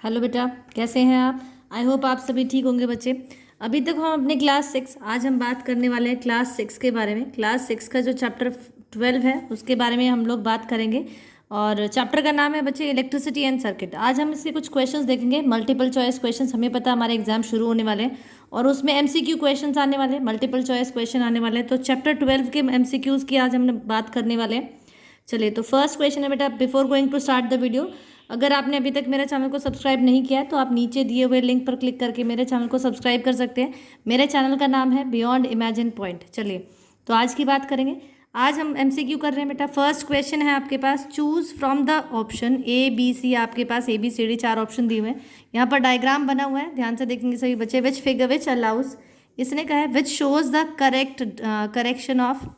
Hello बेटा, कैसे हैं आप? आई होप आप सभी ठीक होंगे बच्चे। अभी तक हम अपने क्लास 6, आज हम बात करने वाले हैं क्लास 6 के बारे में। क्लास 6 का जो चैप्टर 12 है उसके बारे में हम लोग बात करेंगे। और चैप्टर का नाम है बच्चे इलेक्ट्रिसिटी एंड सर्किट। आज हम इसके कुछ क्वेश्चंस देखेंगे, मल्टीपल चॉइस क्वेश्चंस। हमें पता है हमारे एग्जाम शुरू होने वाले हैं और उसमें एमसीक्यू क्वेश्चंस आने वाले हैं, मल्टीपल चॉइस क्वेश्चन आने वाले हैं। तो चैप्टर 12 के एमसीक्यूज की आज हम बात करने वाले हैं। चलिए, तो फर्स्ट क्वेश्चन है बेटा, before going to start the video, अगर आपने अभी तक मेरे चैनल को सब्सक्राइब नहीं किया है तो आप नीचे दिए हुए लिंक पर क्लिक करके मेरे चैनल को सब्सक्राइब कर सकते हैं। मेरे चैनल का नाम है बियॉन्ड इमेजिन पॉइंट। चलिए, तो आज की बात करेंगे। आज हम एमसीक्यू कर रहे हैं बेटा। फर्स्ट क्वेश्चन है आपके पास, choose from the option A B C. आपके पास A B C D 4 option दिए हुए हैं। यहाँ पर डायग्राम बना हुआ है, ध्यान से देखेंगे सभी बच्चे। विच फिगर विच अलाउज, इसने कहा है which shows the correction of,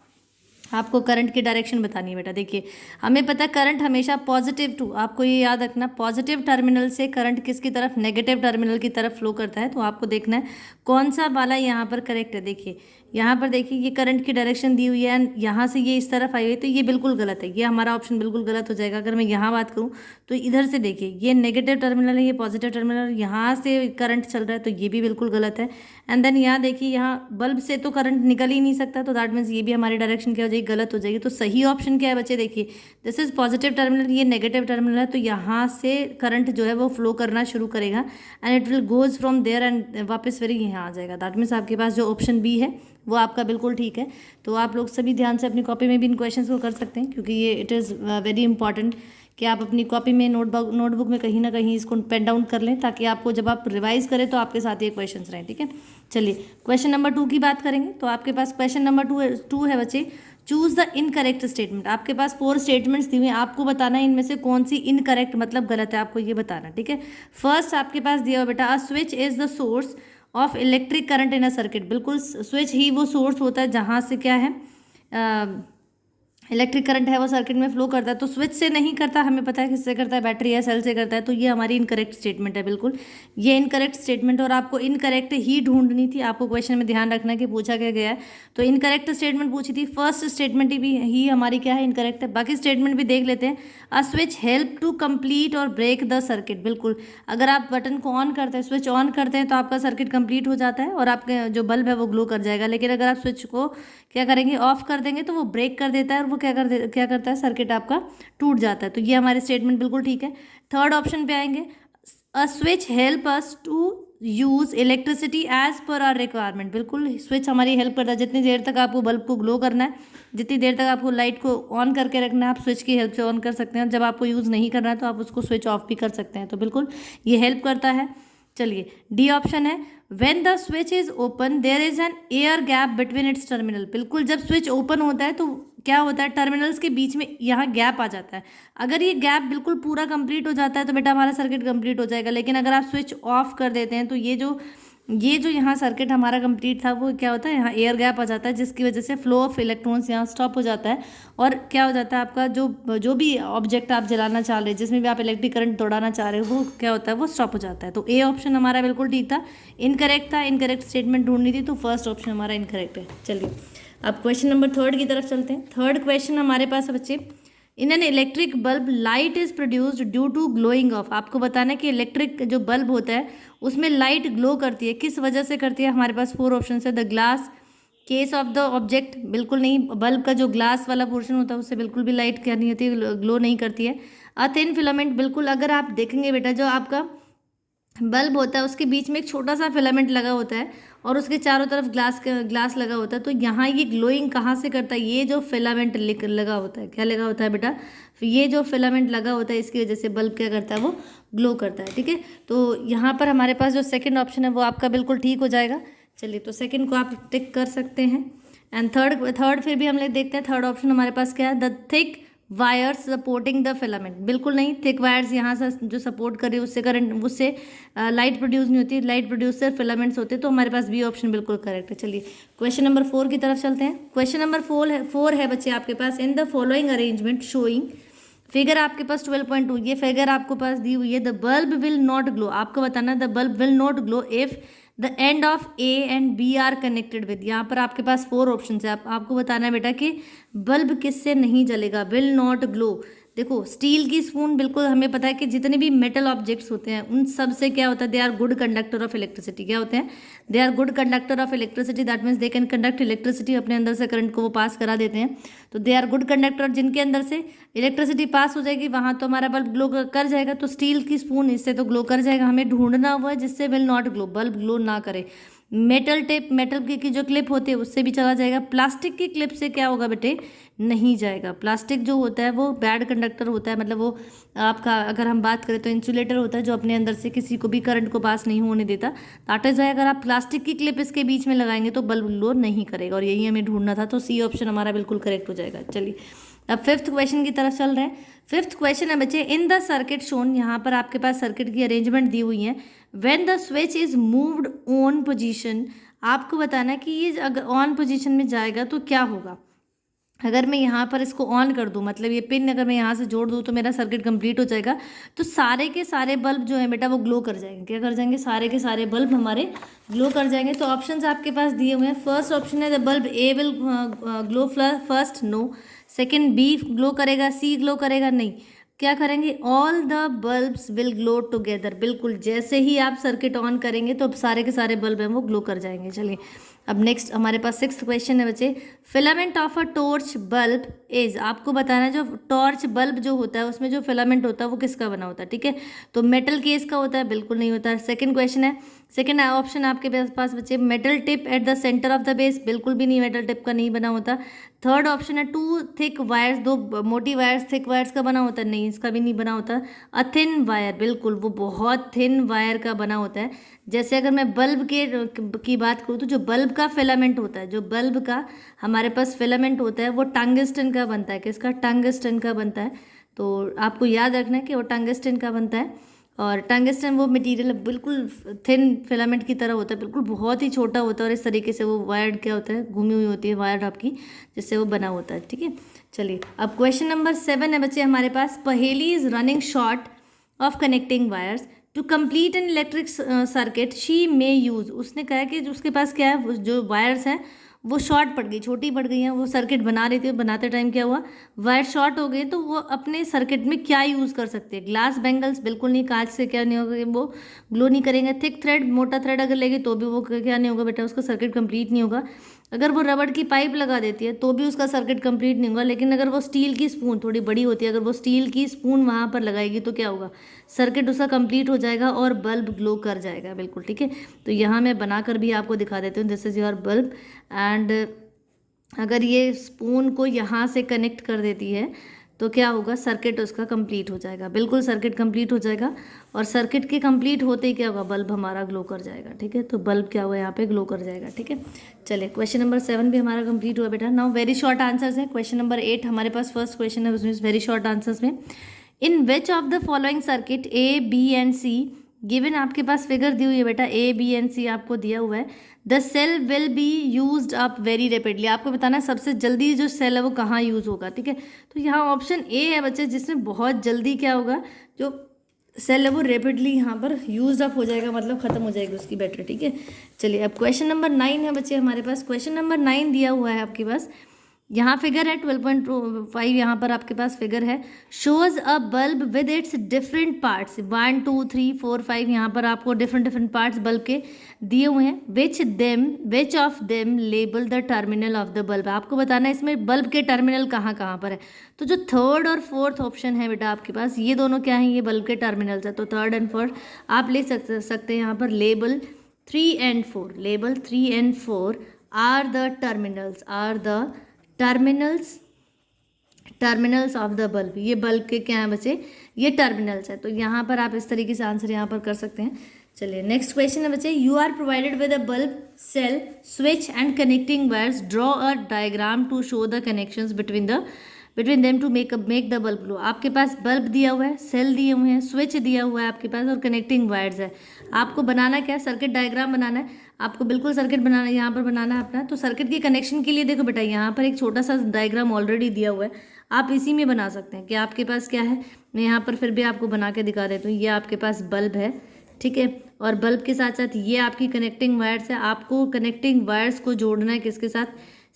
आपको करंट की डायरेक्शन बतानी है बेटा। देखिए, हमें पता है करंट हमेशा पॉजिटिव टू, आपको ये याद रखना, पॉजिटिव टर्मिनल से करंट किसकी तरफ, नेगेटिव टर्मिनल की तरफ फ्लो करता है। तो आपको देखना है कौन सा वाला यहाँ पर करेक्ट है। देखिए यहाँ पर देखिए, ये करंट की डायरेक्शन दी हुई है एंड यहाँ से ये इस तरफ आई हुई है, तो ये बिल्कुल गलत है। ये हमारा ऑप्शन बिल्कुल गलत हो जाएगा। अगर मैं यहाँ बात करूँ तो इधर से देखिए, ये नेगेटिव टर्मिनल है, ये पॉजिटिव टर्मिनल, यहाँ से करंट चल रहा है तो ये भी बिल्कुल गलत है। एंड देन यहाँ देखिए, यहाँ बल्ब से तो करंट निकल ही नहीं सकता, तो दैट मीन्स ये भी हमारी डायरेक्शन क्या हो जाएगी, गलत हो जाएगी। तो सही ऑप्शन क्या है बच्चे? देखिए, दिस इज पॉजिटिव टर्मिनल, ये नेगेटिव टर्मिनल है, तो यहाँ से करंट जो है वो फ्लो करना शुरू करेगा and it will goes from there and वापस फिर यहाँ आ जाएगा। दैट मीन्स आपके पास जो ऑप्शन बी है वो आपका बिल्कुल ठीक है। तो आप लोग सभी ध्यान से अपनी कॉपी में भी इन क्वेश्चंस को कर सकते हैं, क्योंकि ये इट इज़ वेरी इंपॉर्टेंट कि आप अपनी कॉपी में नोटबुक में कहीं ना कहीं इसको पेन डाउन कर लें, ताकि आपको जब आप रिवाइज करें तो आपके साथ ये क्वेश्चंस रहें। ठीक है, चलिए क्वेश्चन नंबर 2 की बात करेंगे। तो आपके पास क्वेश्चन नंबर 2 है बच्चे, चूज द इनकरेक्ट स्टेटमेंट। आपके पास 4 स्टेटमेंट्स दी हुई हैं, आपको बताना है इनमें से कौन सी इनकरेक्ट मतलब गलत है, आपको ये बताना। ठीक है, फर्स्ट आपके पास दिया हुआ बेटा, a switch is the source of electric current in a circuit. बिल्कुल, स्विच ही वो सोर्स होता है जहाँ से क्या है, इलेक्ट्रिक करंट है वो सर्किट में फ्लो करता है। तो स्विच से नहीं करता, हमें पता है किससे करता है, बैटरी या सेल से करता है। तो ये हमारी इनकरेक्ट स्टेटमेंट है, बिल्कुल ये इनकरेक्ट स्टेटमेंट। और आपको इनकरेक्ट ही ढूंढनी थी, आपको क्वेश्चन में ध्यान रखना कि पूछा क्या गया है। तो इनकरेक्ट स्टेटमेंट पूछी थी, फर्स्ट स्टेटमेंट ही हमारी क्या है, इनकरेक्ट है। बाकी स्टेटमेंट भी देख लेते हैं। A switch help to complete और ब्रेक द सर्किट। बिल्कुल, अगर आप बटन को ऑन करते हैं, स्विच ऑन करते हैं, तो आपका सर्किट कंप्लीट हो जाता है और आपके जो बल्ब है वो ग्लो कर जाएगा। लेकिन अगर आप स्विच को क्या करेंगे, ऑफ कर देंगे, तो वो ब्रेक कर देता है और वो क्या करता है, सर्किट आपका टूट जाता है। तो ये हमारे स्टेटमेंट बिल्कुल ठीक है। थर्ड ऑप्शन पे आएंगे, a switch help us to use electricity as per our requirement. बिल्कुल, स्विच हमारी हेल्प करता है। जितनी देर तक आपको बल्ब को ग्लो करना है, जितनी देर तक आपको लाइट को ऑन करके रखना है, आप स्विच की हेल्प से ऑन कर सकते हैं। जब आपको यूज़ नहीं करना है तो आप उसको स्विच ऑफ भी कर सकते हैं। तो बिल्कुल ये हेल्प करता है। चलिए, डी ऑप्शन है, when the switch is open there is an air gap between its terminal. बिल्कुल, जब स्विच ओपन होता है तो क्या होता है, टर्मिनल्स के बीच में यहाँ गैप आ जाता है। अगर ये गैप बिल्कुल पूरा कंप्लीट हो जाता है तो बेटा हमारा सर्किट कंप्लीट हो जाएगा। लेकिन अगर आप स्विच ऑफ कर देते हैं तो ये जो यहाँ सर्किट हमारा कंप्लीट था वो क्या होता है, यहाँ एयर गैप आ जाता है, जिसकी वजह से फ्लो ऑफ इलेक्ट्रॉन्स यहाँ स्टॉप हो जाता है। और क्या हो जाता है, आपका जो भी ऑब्जेक्ट आप जलाना चाह रहे हैं, जिसमें भी आप इलेक्ट्रिक करंट दौड़ाना चाह रहे हो, वो क्या होता है, वो स्टॉप हो जाता है। तो ए ऑप्शन हमारा बिल्कुल ठीक था, इनकरेक्ट था। इनकरेक्ट स्टेटमेंट ढूंढनी थी, तो फर्स्ट ऑप्शन हमारा इनकरेक्ट है। चलिए, अब क्वेश्चन नंबर 3 की तरफ चलते हैं। थर्ड क्वेश्चन हमारे पास है बच्चे, in an electric bulb light is produced due to glowing of. आपको बताना है कि इलेक्ट्रिक जो बल्ब होता है उसमें लाइट ग्लो करती है, किस वजह से करती है। हमारे पास 4 ऑप्शन है, the glass, case of the object, बिल्कुल नहीं, बल्ब का जो ग्लास वाला पोर्शन होता है उससे बिल्कुल भी लाइट क्या नहीं होती, ग्लो नहीं करती है। अ थिन फिलामेंट, बिल्कुल, अगर आप देखेंगे बेटा, जो आपका बल्ब होता है उसके बीच में एक छोटा सा फिलामेंट लगा होता है और उसके चारों तरफ ग्लास लगा होता है। तो यहाँ ये ग्लोइंग कहाँ से करता है, ये जो फिलामेंट लगा होता है, क्या लगा होता है बेटा, ये जो फिलामेंट लगा होता है, इसकी वजह से बल्ब क्या करता है, वो ग्लो करता है। ठीक है, तो यहाँ पर हमारे पास जो सेकेंड ऑप्शन है वो आपका बिल्कुल ठीक हो जाएगा। चलिए, तो सेकेंड को आप टिक कर सकते हैं। एंड थर्ड फिर भी हम लोग देखते हैं, थर्ड ऑप्शन हमारे पास क्या है, the thick wires supporting the filament. बिल्कुल नहीं, थिक वायर्स यहाँ से जो सपोर्ट कर रही है उससे करंट, उससे लाइट प्रोड्यूस नहीं होती, लाइट प्रोड्यूस सिर्फ फिलामेंट्स होते हैं। तो हमारे पास बी ऑप्शन बिल्कुल करेक्ट है। चलिए, क्वेश्चन नंबर 4 की तरफ चलते हैं। क्वेश्चन नंबर 4 है बच्चे आपके पास, in the following arrangement showing, figure आपके पास 12.2, ये फिगर आपको पास दी हुई है, the bulb will not glow. आपको बताना है the bulb will not glow if the end of A and B are connected with. यहाँ पर आपके पास 4 ऑप्शन है, आपको बताना है बेटा कि बल्ब किससे नहीं जलेगा, विल नॉट ग्लो। देखो स्टील की स्पून, बिल्कुल हमें पता है कि जितने भी मेटल ऑब्जेक्ट्स होते हैं उन सब से क्या होता है, they are good conductor of electricity. क्या होते हैं? They are good conductor of electricity, that means they can conduct electricity, अपने अंदर से करंट को वो पास करा देते हैं। तो दे आर गुड कंडक्टर, जिनके अंदर से इलेक्ट्रिसिटी पास हो जाएगी वहाँ तो हमारा बल्ब ग्लो कर जाएगा। तो स्टील की स्पून इससे तो ग्लो कर जाएगा, हमें ढूंढना हुआ है जिससे will not glow, bulb glow ना करे। मेटल टेप, मेटल की जो क्लिप होती है उससे भी चला जाएगा। प्लास्टिक की क्लिप से क्या होगा बेटे? नहीं जाएगा। प्लास्टिक जो होता है वो बैड कंडक्टर होता है, मतलब वो आपका, अगर हम बात करें तो इंसुलेटर होता है जो अपने अंदर से किसी को भी करंट को पास नहीं होने देता। दैट इज वाई अगर आप प्लास्टिक की क्लिप इसके बीच में लगाएंगे तो बल्ब ग्लो नहीं करेगा, और यही हमें ढूंढना था। तो सी ऑप्शन हमारा बिल्कुल करेक्ट हो जाएगा। चलिए अब फिफ्थ क्वेश्चन की तरफ चल रहे हैं। फिफ्थ क्वेश्चन है बच्चे, इन द सर्किट शोन, यहाँ पर आपके पास सर्किट की अरेंजमेंट दी हुई है। When the switch is moved on position, आपको बताना है कि ये अगर ऑन पोजीशन में जाएगा तो क्या होगा। अगर मैं यहाँ पर इसको ऑन कर दूँ, मतलब ये पिन अगर मैं यहाँ से जोड़ दूँ तो मेरा सर्किट कंप्लीट हो जाएगा। तो सारे के सारे बल्ब जो है बेटा वो ग्लो कर जाएंगे। क्या कर जाएंगे? सारे के सारे बल्ब हमारे ग्लो कर जाएंगे। तो ऑप्शंस आपके पास दिए हुए हैं। फर्स्ट ऑप्शन है the bulb A will glow first, no. Second B glow करेगा, सी ग्लो करेगा, नहीं। क्या करेंगे? All the bulbs will glow together, बिल्कुल जैसे ही आप सर्किट ऑन करेंगे तो अब सारे के सारे बल्ब हैं वो ग्लो कर जाएंगे। चलिए अब नेक्स्ट हमारे पास सिक्स्थ क्वेश्चन है बच्चे, filament of a torch bulb is, आपको बताना है जो टॉर्च बल्ब जो होता है उसमें जो फिलामेंट होता है वो किसका बना होता है। ठीक है, तो मेटल केस का होता है? बिल्कुल नहीं होता है। सेकंड क्वेश्चन है, सेकंड ऑप्शन आपके पास बच्चे, metal tip at the centre of the base, बिल्कुल भी नहीं, मेटल टिप का नहीं बना होता। थर्ड ऑप्शन है टू थिक वायर्स, दो मोटी वायर्स थिक वायर्स का बना होता है, नहीं इसका भी नहीं बना होता। अ थिन वायर, बिल्कुल वो बहुत थिन वायर का बना होता है। जैसे अगर मैं बल्ब की बात करूँ तो जो बल्ब का फिलामेंट होता है, जो बल्ब का हमारे पास फिलामेंट होता है वो टंगस्टन का बनता है। किसका? टंगस्टन का बनता है। तो आपको याद रखना है कि वो टंगस्टन का बनता है। और टंगस्टन वो मटेरियल बिल्कुल थिन फिलामेंट की तरह होता है, बिल्कुल बहुत ही छोटा होता है, और इस तरीके से वो वायर क्या होता है, घूमी हुई होती है वायर आपकी, जिससे वो बना होता है। ठीक है, चलिए अब क्वेश्चन नंबर 7 है बच्चे हमारे पास, Paheli is running short of connecting wires to complete an electric circuit she may use. उसने कहा कि जो उसके पास क्या है, जो वायर्स हैं वो शॉर्ट पड़ गई, छोटी पड़ गई हैं, वो सर्किट बना रही थी, बनाते टाइम क्या हुआ, वायर शॉर्ट हो गए, तो वो अपने सर्किट में क्या यूज़ कर सकते हैं। ग्लास बैंगल्स, बिल्कुल नहीं, कांच से क्या नहीं होगा, वो ग्लो नहीं करेंगे। थिक थ्रेड, मोटा थ्रेड अगर लेंगे तो भी वो क्या नहीं होगा बेटा, उसका सर्किट कंप्लीट नहीं होगा। अगर वो रबड़ की पाइप लगा देती है तो भी उसका सर्किट कंप्लीट नहीं होगा। लेकिन अगर वो स्टील की स्पून, थोड़ी बड़ी होती है, अगर वो स्टील की स्पून वहाँ पर लगाएगी तो क्या होगा, सर्किट उसका कंप्लीट हो जाएगा और बल्ब ग्लो कर जाएगा। बिल्कुल ठीक है, तो यहाँ मैं बनाकर भी आपको दिखा देती हूँ, this is your bulb. And अगर ये स्पून को यहाँ से कनेक्ट कर देती है तो क्या होगा, सर्किट उसका कंप्लीट हो जाएगा। बिल्कुल सर्किट कंप्लीट हो जाएगा, और सर्किट के कंप्लीट होते ही क्या होगा, बल्ब हमारा ग्लो कर जाएगा। ठीक है, तो बल्ब क्या होगा, यहाँ पे ग्लो कर जाएगा। ठीक है, चलिए क्वेश्चन नंबर 7 भी हमारा कंप्लीट हुआ बेटा। नाउ वेरी शॉर्ट आंसर्स है। क्वेश्चन नंबर 8 हमारे पास फर्स्ट क्वेश्चन है, उसमें वेरी शॉर्ट आंसर्स में, in which of the following circuit A B and C given, आपके पास फिगर दी हुई है बेटा, ए बी एंड सी आपको दिया हुआ है, the cell will be used up very rapidly, आपको बताना है सबसे जल्दी जो सेल है वो कहाँ यूज़ होगा। ठीक है, तो यहाँ ऑप्शन ए है बच्चे, जिसमें बहुत जल्दी क्या होगा, जो सेल है वो रैपिडली यहाँ पर यूज अप हो जाएगा, मतलब खत्म हो जाएगी उसकी बैटरी। ठीक है, चलिए अब क्वेश्चन नंबर 9 है बच्चे हमारे पास। क्वेश्चन नंबर 9 दिया हुआ है आपके पास, यहाँ फिगर है 12.5, यहाँ पर आपके पास फिगर है, shows a bulb with its different parts, 1 2 3 4 5, यहाँ पर आपको डिफरेंट पार्ट्स बल्ब के दिए हुए हैं। Which of them label the terminal of the bulb, आपको बताना है इसमें बल्ब के टर्मिनल कहाँ कहाँ पर है। तो जो थर्ड और फोर्थ ऑप्शन है बेटा आपके पास, ये दोनों क्या है, ये बल्ब के टर्मिनल्स है। तो थर्ड एंड फोर्थ आप ले सकते हैं यहाँ पर, label 3 and 4, label 3 and 4 are the terminals of the bulb, ये बल्ब के क्या है बच्चे, ये टर्मिनल्स है। तो यहाँ पर आप इस तरीके से आंसर यहाँ पर कर सकते हैं। चलिए नेक्स्ट क्वेश्चन है बच्चे, you are provided with a bulb cell switch and connecting wires, draw a diagram to show the connections between them to make the bulb glow. आपके पास बल्ब दिया हुआ है, सेल दिए हुए हैं, स्विच दिया हुआ है आपके पास, और कनेक्टिंग वायर्स है। आपको बनाना क्या है, सर्किट डायग्राम बनाना है आपको, बिल्कुल सर्किट बनाना है, यहाँ पर बनाना है अपना। तो सर्किट के कनेक्शन के लिए देखो बेटा, यहाँ पर एक छोटा सा डायग्राम ऑलरेडी दिया हुआ है, आप इसी में बना सकते हैं कि आपके पास क्या है। मैं यहाँ पर फिर भी आपको बना के दिखा देती हूँ। ये आपके पास बल्ब है, ठीक है, और बल्ब के साथ साथ ये आपकी कनेक्टिंग वायर्स है। आपको कनेक्टिंग वायर्स को जोड़ना है किसके साथ,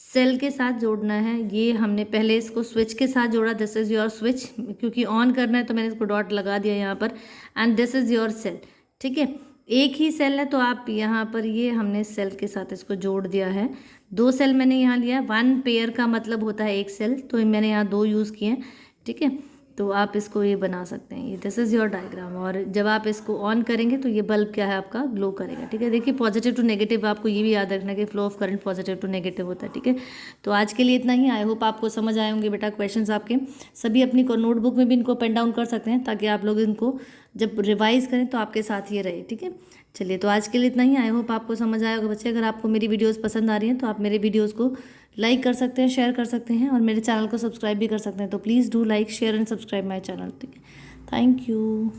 सेल के साथ जोड़ना है। ये हमने पहले इसको स्विच के साथ जोड़ा, दिस इज़ योर स्विच, क्योंकि ऑन करना है तो मैंने इसको डॉट लगा दिया यहाँ पर, and this is your cell. ठीक है, एक ही सेल है तो आप यहाँ पर ये हमने सेल के साथ इसको जोड़ दिया है। 2 सेल मैंने यहाँ लिया, 1 पेयर का मतलब होता है 1 सेल, तो मैंने यहाँ 2 यूज़ किए हैं। ठीक है, तो आप इसको ये बना सकते हैं, ये दिस इज़ योर डायग्राम। और जब आप इसको ऑन करेंगे तो ये बल्ब क्या है आपका ग्लो करेगा। ठीक है, देखिए पॉजिटिव टू नेगेटिव, आपको ये भी याद रखना है कि flow of current positive to negative होता है। ठीक है, तो आज के लिए इतना ही। आई होप आपको समझ आए होंगे बेटा क्वेश्चंस आपके सभी। अपनी नोटबुक में भी इनको पेन डाउन कर सकते हैं, ताकि आप लोग इनको जब रिवाइज करें तो आपके साथ ये रहे। ठीक है, चलिए तो आज के लिए इतना ही। आई होप आपको समझ आया होगा बच्चे। अगर आपको मेरी वीडियोस पसंद आ रही हैं तो आप मेरे वीडियोस को लाइक कर सकते हैं, शेयर कर सकते हैं, और मेरे चैनल को सब्सक्राइब भी कर सकते हैं। तो please do like, share and subscribe my channel. ठीक है, थैंक यू।